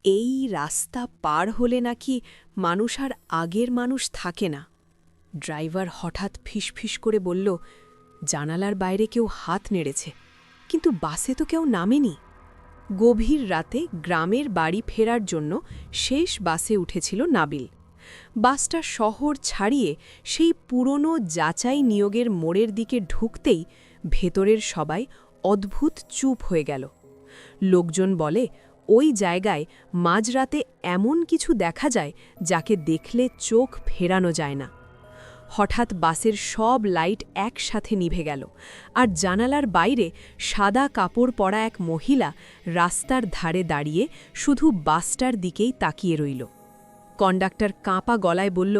এই রাস্তা পার হলে নাকি মানুষ আর আগের মানুষ থাকে না। ড্রাইভার হঠাৎ ফিসফিস করে বলল, জানালার বাইরে কেউ হাত নেড়েছে, কিন্তু বাসে তো কেউ নামেনি। গভীর রাতে গ্রামের বাড়ি ফেরার জন্য শেষ বাসে উঠেছিল নাবিল। বাসটা শহর ছাড়িয়ে সেই পুরনো যাচাই নিয়োগের মোড়ের দিকে ঢুকতেই ভেতরের সবাই অদ্ভুত চুপ হয়ে গেল। লোকজন বলে, ওই জায়গায় মাঝরাতে এমন কিছু দেখা যায় যাকে দেখলে চোখ ফেরানো যায় না। হঠাৎ বাসের সব লাইট একসাথে নিভে গেল, আর জানালার বাইরে সাদা কাপড় পরা এক মহিলা রাস্তার ধারে দাঁড়িয়ে শুধু বাসটার দিকেই তাকিয়ে রইল। কন্ডাক্টর কাঁপা গলায় বলল,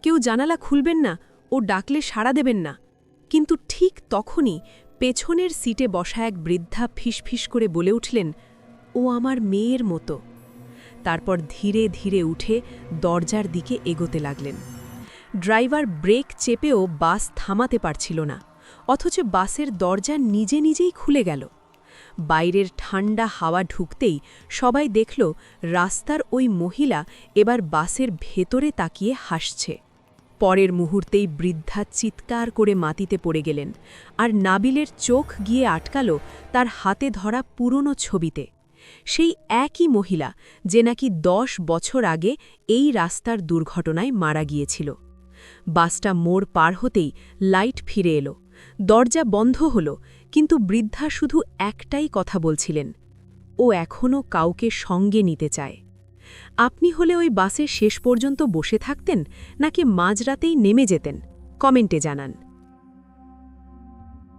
কেউ জানালা খুলবেন না, ও ডাকলে সাড়া দেবেন না। কিন্তু ঠিক তখনই পেছনের সিটে বসা এক বৃদ্ধা ফিসফিস করে বলে উঠলেন, ও আমার মেয়ের মতো। তারপর ধীরে ধীরে উঠে দরজার দিকে এগোতে লাগলেন। ড্রাইভার ব্রেক চেপেও বাস থামাতে পারছিল না, অথচ বাসের দরজা নিজে নিজেই খুলে গেল। বাইরের ঠান্ডা হাওয়া ঢুকতেই সবাই দেখল রাস্তার ওই মহিলা এবার বাসের ভেতরে তাকিয়ে হাসছে। পরের মুহূর্তেই বৃদ্ধা চিৎকার করে মাটিতে পড়ে গেলেন, আর নাবিলের চোখ গিয়ে আটকাল তার হাতে ধরা পুরনো ছবিতে। সেই একই মহিলা যে নাকি 10 বছর আগে এই রাস্তার দুর্ঘটনায় মারা গিয়েছিল। বাসটা মোড় পার হতেই লাইট ফিরে এলো, দরজা বন্ধ হল, কিন্তু বৃদ্ধা শুধু একটাই কথা বলছিলেন, ও এখনও কাউকে সঙ্গে নিতে চায়। আপনি হলে ওই বাসের শেষ পর্যন্ত বসে থাকতেন নাকি মাঝরাতেই নেমে যেতেন? কমেন্টে জানান।